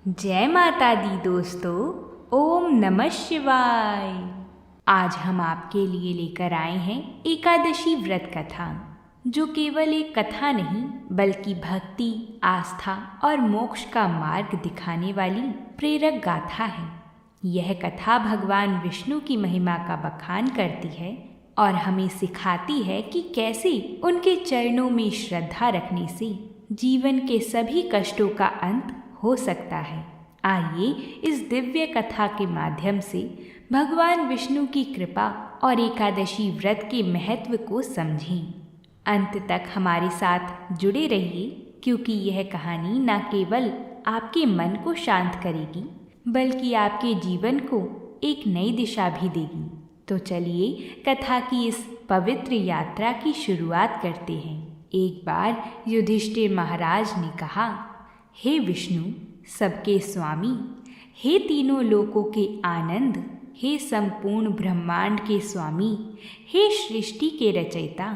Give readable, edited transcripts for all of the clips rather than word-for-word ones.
जय माता दी दोस्तों। ओम नमः शिवाय। आज हम आपके लिए लेकर आए हैं एकादशी व्रत कथा, जो केवल एक कथा नहीं बल्कि भक्ति, आस्था और मोक्ष का मार्ग दिखाने वाली प्रेरक गाथा है। यह कथा भगवान विष्णु की महिमा का बखान करती है और हमें सिखाती है कि कैसे उनके चरणों में श्रद्धा रखने से जीवन के सभी कष्टों का अंत हो सकता है। आइए इस दिव्य कथा के माध्यम से भगवान विष्णु की कृपा और एकादशी व्रत के महत्व को समझें। अंत तक हमारे साथ जुड़े रहिए, क्योंकि यह कहानी न केवल आपके मन को शांत करेगी बल्कि आपके जीवन को एक नई दिशा भी देगी। तो चलिए कथा की इस पवित्र यात्रा की शुरुआत करते हैं। एक बार युधिष्ठिर महाराज ने कहा, हे विष्णु, सबके स्वामी, हे तीनों लोकों के आनंद, हे संपूर्ण ब्रह्मांड के स्वामी, हे सृष्टि के रचयिता,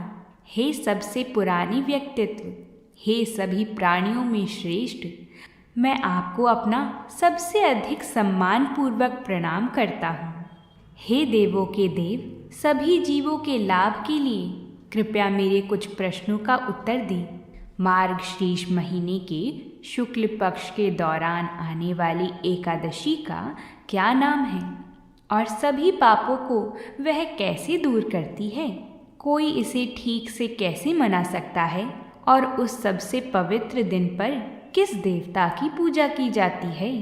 हे सबसे पुराने व्यक्तित्व, हे सभी प्राणियों में श्रेष्ठ, मैं आपको अपना सबसे अधिक सम्मान पूर्वक प्रणाम करता हूँ। हे देवों के देव, सभी जीवों के लाभ के लिए कृपया मेरे कुछ प्रश्नों का उत्तर दें। मार्गशीर्ष महीने के शुक्ल पक्ष के दौरान आने वाली एकादशी का क्या नाम है और सभी पापों को वह कैसे दूर करती है? कोई इसे ठीक से कैसे मना सकता है और उस सबसे पवित्र दिन पर किस देवता की पूजा की जाती है?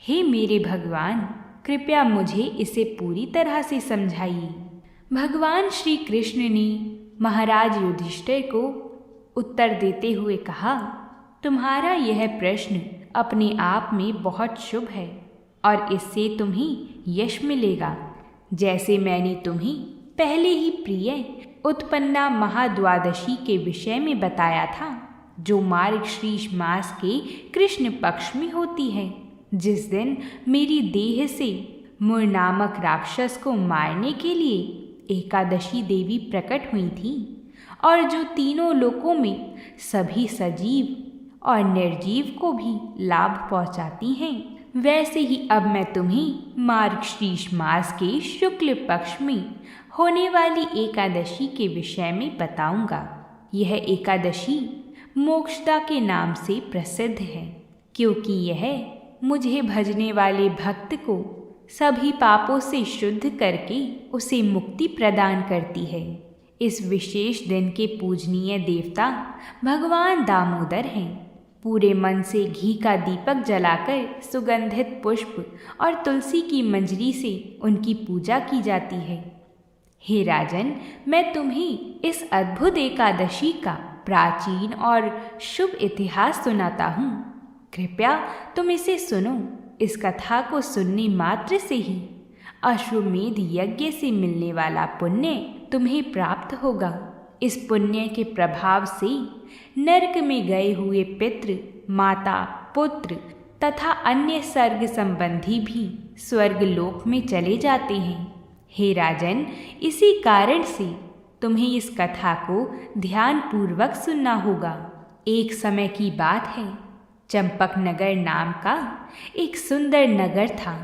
हे मेरे भगवान, कृपया मुझे इसे पूरी तरह से समझाइए। भगवान श्री कृष्ण ने महाराज युधिष्ठिर को उत्तर देते हुए कहा, तुम्हारा यह प्रश्न अपने आप में बहुत शुभ है और इससे तुम्हें यश मिलेगा। जैसे मैंने तुम्हें पहले ही प्रिय उत्पन्ना महाद्वादशी के विषय में बताया था, जो मार्गशीर्ष मास के कृष्ण पक्ष में होती है, जिस दिन मेरी देह से मुर नामक राक्षस को मारने के लिए एकादशी देवी प्रकट हुई थी और जो तीनों लोकों में सभी सजीव और निर्जीव को भी लाभ पहुंचाती हैं। वैसे ही अब मैं तुम्हें मार्गशीर्ष मास के शुक्ल पक्ष में होने वाली एकादशी के विषय में बताऊंगा। यह एकादशी मोक्षदा के नाम से प्रसिद्ध है, क्योंकि यह मुझे भजने वाले भक्त को सभी पापों से शुद्ध करके उसे मुक्ति प्रदान करती है। इस विशेष दिन के पूजनीय देवता भगवान दामोदर हैं। पूरे मन से घी का दीपक जलाकर सुगंधित पुष्प और तुलसी की मंजरी से उनकी पूजा की जाती है। हे राजन, मैं तुम्हें इस अद्भुत एकादशी का प्राचीन और शुभ इतिहास सुनाता हूँ। कृपया तुम इसे सुनो। इस कथा को सुनने मात्र से ही अश्वमेध यज्ञ से मिलने वाला पुण्य तुम्हें प्राप्त होगा। इस पुण्य के प्रभाव से नरक में गए हुए पितृ, माता, पुत्र तथा अन्य सर्ग संबंधी भी स्वर्ग लोक में चले जाते हैं। हे राजन, इसी कारण से तुम्हें इस कथा को ध्यान पूर्वक सुनना होगा। एक समय की बात है, चंपक नगर नाम का एक सुंदर नगर था,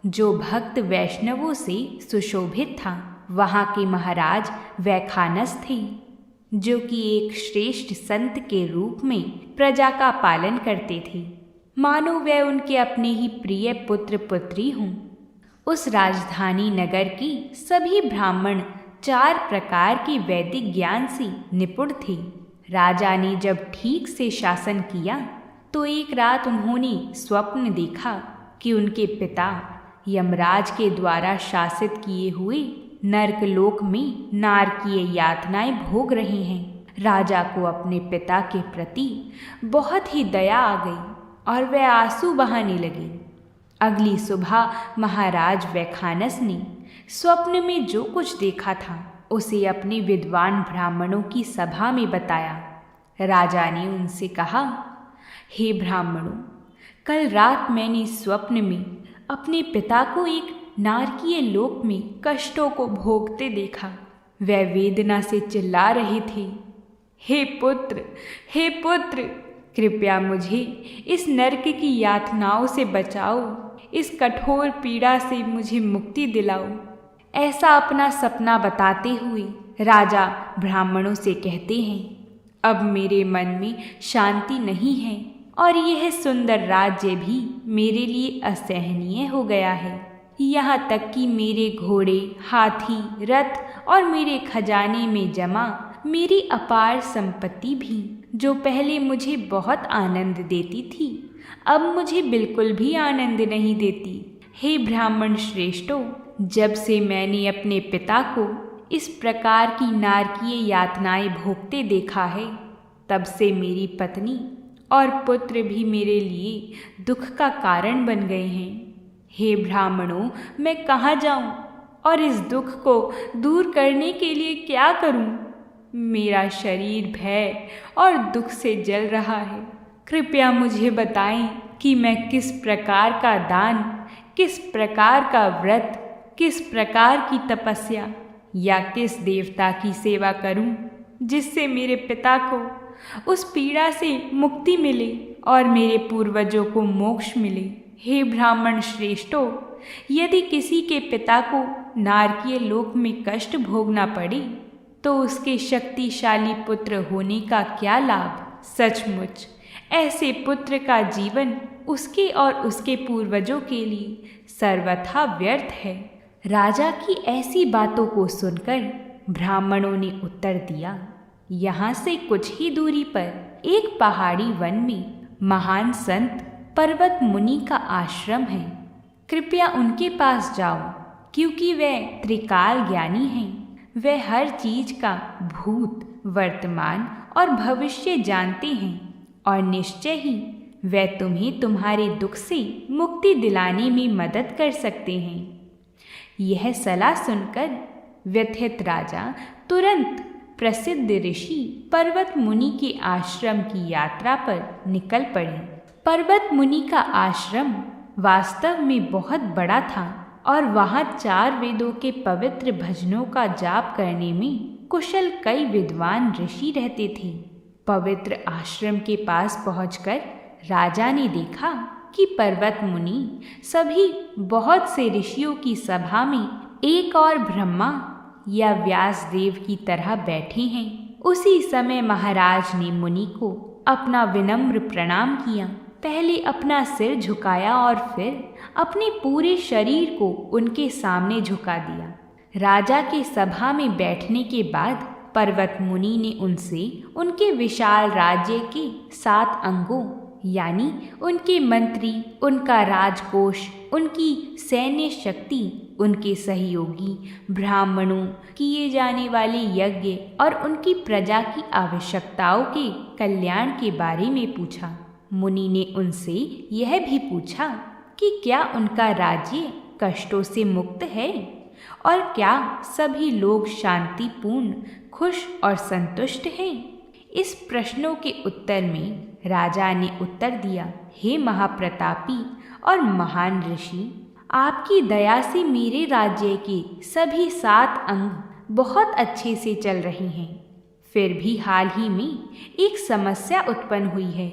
जो भक्त वैष्णवों से सुशोभित था। वहाँ के महाराज वैखानस थे, जो कि एक श्रेष्ठ संत के रूप में प्रजा का पालन करते थे, मानो वे उनके अपने ही प्रिय पुत्र पुत्री हों। उस राजधानी नगर की सभी ब्राह्मण 4 प्रकार के वैदिक ज्ञान से निपुण थे। राजा ने जब ठीक से शासन किया तो एक रात उन्होंने स्वप्न देखा कि उनके पिता यमराज के द्वारा शासित किए हुए नरकलोक में नारकीय यातनाएं भोग रहे हैं। राजा को अपने पिता के प्रति बहुत ही दया आ गई और वह आंसू बहाने लगे। अगली सुबह महाराज वैखानस ने स्वप्न में जो कुछ देखा था उसे अपने विद्वान ब्राह्मणों की सभा में बताया। राजा ने उनसे कहा, हे ब्राह्मणों, कल रात मैंने स्वप्न में अपने पिता को एक नारकीय लोक में कष्टों को भोगते देखा। वह वेदना से चिल्ला रहे थे, हे पुत्र, हे पुत्र, कृपया मुझे इस नरक की यातनाओं से बचाओ, इस कठोर पीड़ा से मुझे मुक्ति दिलाओ। ऐसा अपना सपना बताते हुए राजा ब्राह्मणों से कहते हैं, अब मेरे मन में शांति नहीं है और यह सुंदर राज्य भी मेरे लिए असहनीय हो गया है। यहाँ तक कि मेरे घोड़े, हाथी, रथ और मेरे खजाने में जमा मेरी अपार संपत्ति भी, जो पहले मुझे बहुत आनंद देती थी, अब मुझे बिल्कुल भी आनंद नहीं देती। हे ब्राह्मण श्रेष्ठों, जब से मैंने अपने पिता को इस प्रकार की नारकीय यातनाएं भोगते देखा है, तब से मेरी पत्नी और पुत्र भी मेरे लिए दुख का कारण बन गए हैं। हे ब्राह्मणों, मैं कहाँ जाऊं और इस दुख को दूर करने के लिए क्या करूं? मेरा शरीर भय और दुख से जल रहा है। कृपया मुझे बताएं कि मैं किस प्रकार का दान, किस प्रकार का व्रत, किस प्रकार की तपस्या या किस देवता की सेवा करूं, जिससे मेरे पिता को उस पीड़ा से मुक्ति मिले और मेरे पूर्वजों को मोक्ष मिले। हे ब्राह्मण श्रेष्ठों, यदि किसी के पिता को नारकीय लोक में कष्ट भोगना पड़े तो उसके शक्तिशाली पुत्र होने का क्या लाभ? सचमुच ऐसे पुत्र का जीवन उसके और उसके पूर्वजों के लिए सर्वथा व्यर्थ है। राजा की ऐसी बातों को सुनकर ब्राह्मणों ने उत्तर दिया, यहाँ से कुछ ही दूरी पर एक पहाड़ी वन में महान संत पर्वत मुनि का आश्रम है। कृपया उनके पास जाओ, क्योंकि वे त्रिकाल ज्ञानी हैं। वे हर चीज का भूत, वर्तमान और भविष्य जानते हैं और निश्चय ही वे तुम्हें तुम्हारे दुख से मुक्ति दिलाने में मदद कर सकते हैं। यह सलाह सुनकर व्यथित राजा तुरंत प्रसिद्ध ऋषि पर्वत मुनि के आश्रम की यात्रा पर निकल पड़े। पर्वत मुनि का आश्रम वास्तव में बहुत बड़ा था और वहाँ 4 वेदों के पवित्र भजनों का जाप करने में कुशल कई विद्वान ऋषि रहते थे। पवित्र आश्रम के पास पहुंचकर राजा ने देखा कि पर्वत मुनि सभी बहुत से ऋषियों की सभा में एक और ब्रह्मा या व्यास देव की तरह बैठे हैं। उसी समय महाराज ने मुनि को अपना विनम्र प्रणाम किया। पहले अपना सिर झुकाया और फिर अपने पूरे शरीर को उनके सामने झुका दिया। राजा के सभा में बैठने के बाद पर्वत मुनि ने उनसे उनके विशाल राज्य के 7 अंगों यानी उनके मंत्री, उनका राजकोष, उनकी सैन्य शक्ति, उनके सहयोगी, ब्राह्मणों, किए जाने वाले यज्ञ और उनकी प्रजा की आवश्यकताओं के कल्याण के बारे में पूछा। मुनि ने उनसे यह भी पूछा कि क्या उनका राज्य कष्टों से मुक्त है और क्या सभी लोग शांतिपूर्ण, खुश और संतुष्ट हैं। इस प्रश्नों के उत्तर में राजा ने उत्तर दिया, हे महाप्रतापी और महान ऋषि, आपकी दया से मेरे राज्य के सभी 7 अंग बहुत अच्छे से चल रहे हैं। फिर भी हाल ही में एक समस्या उत्पन्न हुई है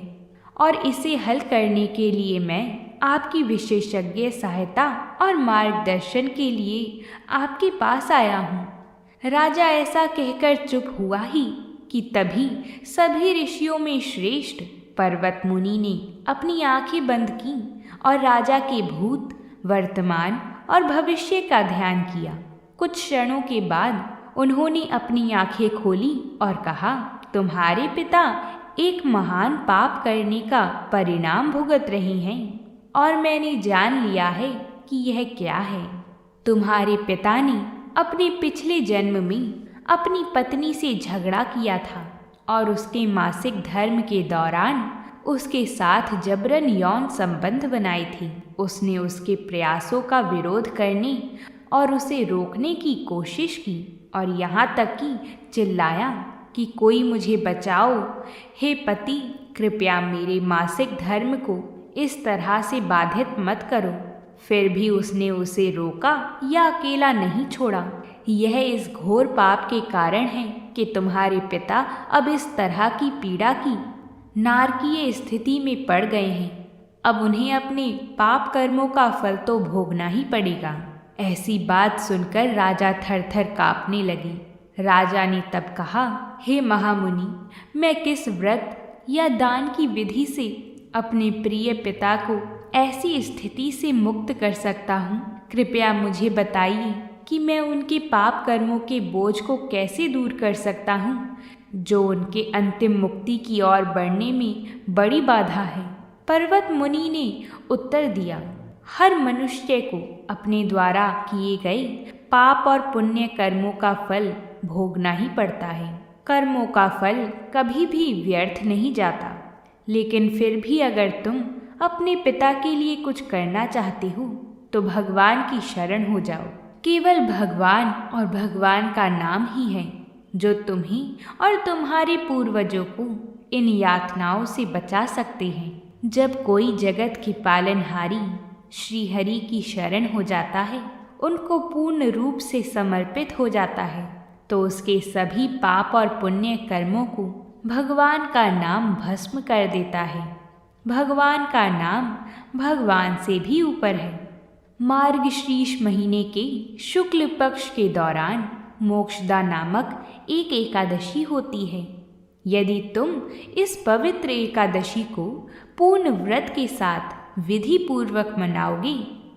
और इसे हल करने के लिए मैं आपकी विशेषज्ञ सहायता और मार्गदर्शन के लिए आपके पास आया हूँ। राजा ऐसा कहकर चुप हुआ ही कि तभी सभी ऋषियों में श्रेष्ठ पर्वत मुनि ने अपनी आंखें बंद की और राजा के भूत, वर्तमान और भविष्य का ध्यान किया। कुछ क्षणों के बाद उन्होंने अपनी आंखें खोली और कहा, तुम्हारे पिता एक महान पाप करने का परिणाम भुगत रहे हैं और मैंने जान लिया है कि यह क्या है। तुम्हारे पिता ने अपने पिछले जन्म में अपनी पत्नी से झगड़ा किया था और उसके मासिक धर्म के दौरान उसके साथ जबरन यौन संबंध बनाए थे। उसने उसके प्रयासों का विरोध करने और उसे रोकने की कोशिश की और यहाँ तक कि चिल्लाया कि कोई मुझे बचाओ। हे पति, कृपया मेरे मासिक धर्म को इस तरह से बाधित मत करो। फिर भी उसने उसे रोका या अकेला नहीं छोड़ा। यह इस घोर पाप के कारण है कि तुम्हारे पिता अब इस तरह की पीड़ा की नारकीय स्थिति में पड़ गए हैं। अब उन्हें अपने पाप कर्मों का फल तो भोगना ही पड़ेगा। ऐसी बात सुनकर राजा थर थर कांपने लगे। राजा ने तब कहा, हे महामुनि, मैं किस व्रत या दान की विधि से अपने प्रिय पिता को ऐसी स्थिति से मुक्त कर सकता हूँ? कृपया मुझे बताइए कि मैं उनके पाप कर्मों के बोझ को कैसे दूर कर सकता हूँ, जो उनके अंतिम मुक्ति की ओर बढ़ने में बड़ी बाधा है। पर्वत मुनि ने उत्तर दिया, हर मनुष्य को अपने द्वारा किए गए पाप और पुण्य कर्मों का फल भोगना ही पड़ता है। कर्मों का फल कभी भी व्यर्थ नहीं जाता। लेकिन फिर भी अगर तुम अपने पिता के लिए कुछ करना चाहते हो तो भगवान की शरण हो जाओ। केवल भगवान और भगवान का नाम ही है जो तुम्हें और तुम्हारे पूर्वजों को इन यातनाओं से बचा सकते हैं। जब कोई जगत के पालनहारी श्री हरि की शरण हो जाता है, उनको पूर्ण रूप से समर्पित हो जाता है, तो उसके सभी पाप और पुण्य कर्मों को भगवान का नाम भस्म कर देता है। भगवान का नाम भगवान से भी ऊपर है। मार्गशीर्ष महीने के शुक्ल पक्ष के दौरान मोक्षदा नामक एक एकादशी होती है। यदि तुम इस पवित्र एकादशी को पूर्ण व्रत के साथ विधि पूर्वक मनाओगे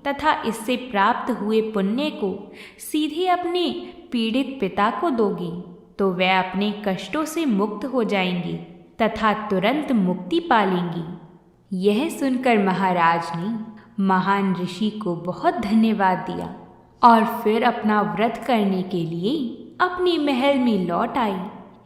तथा इससे प्राप्त हुए पुण्य को सीधे अपने पीड़ित पिता को दोगे, तो वह अपने कष्टों से मुक्त हो जाएंगे तथा तुरंत मुक्ति पालेंगी। यह सुनकर महाराज ने महान ऋषि को बहुत धन्यवाद दिया और फिर अपना व्रत करने के लिए अपने महल में लौट आई।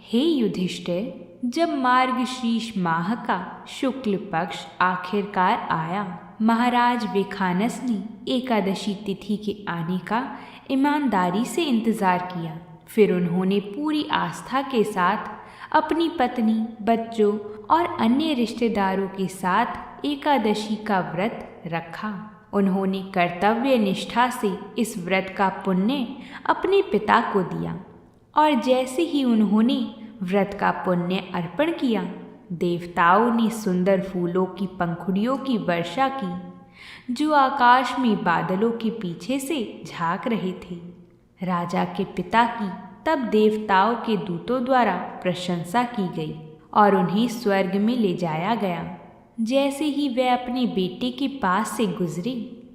हे युधिष्ठिर, जब मार्गशीर्ष माह का शुक्ल पक्ष आखिरकार आया, महाराज विखानस ने एकादशी तिथि के आने का ईमानदारी से इंतजार किया। फिर उन्होंने पूरी आस्था के साथ अपनी पत्नी, बच्चों और अन्य रिश्तेदारों के साथ एकादशी का व्रत रखा। उन्होंने कर्तव्य निष्ठा से इस व्रत का पुण्य अपने पिता को दिया और जैसे ही उन्होंने व्रत का पुण्य अर्पण किया, देवताओं ने सुंदर फूलों की पंखुड़ियों की वर्षा की जो आकाश में बादलों के पीछे से झांक रहे थे। राजा के पिता की तब देवताओं के दूतों द्वारा प्रशंसा की गई और उन्हें स्वर्ग में ले जाया गया। जैसे ही वे अपने बेटे के पास से गुजरे,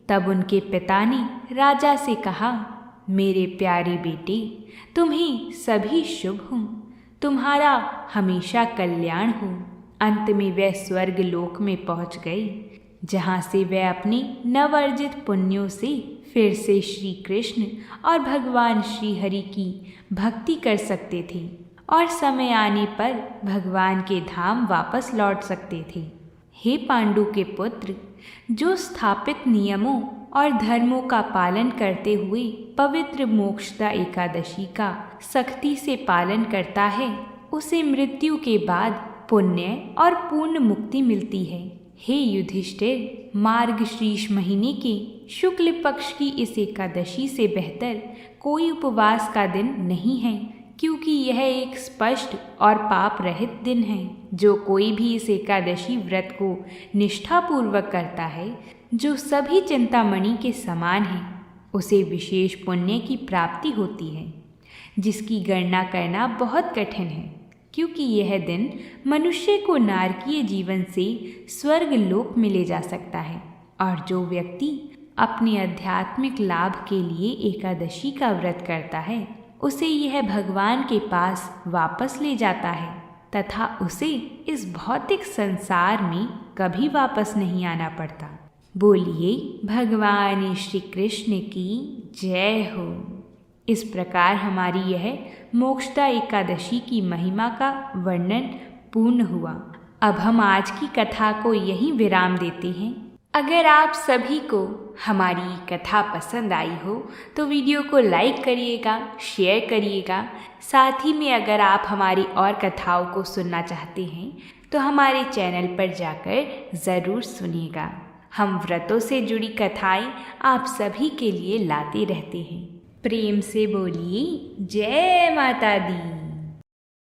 तब उनके पिता ने राजा से कहा, मेरे प्यारे बेटे, तुम्हें सभी शुभ हो, तुम्हारा हमेशा कल्याण हो। अंत में वे स्वर्ग लोक में पहुंच गए, जहां से वे अपने नवर्जित पुण्यों से फिर से श्री कृष्ण और भगवान श्री हरि की भक्ति कर सकते थे और समय आने पर भगवान के धाम वापस लौट सकते थे। हे पांडु के पुत्र, जो स्थापित नियमों और धर्मों का पालन करते हुए पवित्र मोक्षदा एकादशी का सख्ती से पालन करता है, उसे मृत्यु के बाद पुण्य और पूर्ण मुक्ति मिलती है। हे युधिष्ठिर, मार्गशीर्ष महीने के शुक्ल पक्ष की इस एकादशी से बेहतर कोई उपवास का दिन नहीं है, क्योंकि यह एक स्पष्ट और पाप रहित दिन है। जो कोई भी इस एकादशी व्रत को निष्ठापूर्वक करता है, जो सभी चिंतामणि के समान है, उसे विशेष पुण्य की प्राप्ति होती है, जिसकी गणना करना बहुत कठिन है, क्योंकि यह दिन मनुष्य को नारकीय जीवन से स्वर्ग लोक में ले जा सकता है। और जो व्यक्ति अपने आध्यात्मिक लाभ के लिए एकादशी का व्रत करता है, उसे यह भगवान के पास वापस ले जाता है तथा उसे इस भौतिक संसार में कभी वापस नहीं आना पड़ता। बोलिए भगवान श्री कृष्ण की जय हो। इस प्रकार हमारी यह मोक्षदा एकादशी की महिमा का वर्णन पूर्ण हुआ। अब हम आज की कथा को यहीं विराम देते हैं। अगर आप सभी को हमारी कथा पसंद आई हो तो वीडियो को लाइक करिएगा, शेयर करिएगा। साथ ही में अगर आप हमारी और कथाओं को सुनना चाहते हैं तो हमारे चैनल पर जाकर ज़रूर सुनिएगा। हम व्रतों से जुड़ी कथाएं आप सभी के लिए लाते रहते हैं। प्रेम से बोलिए जय माता दी।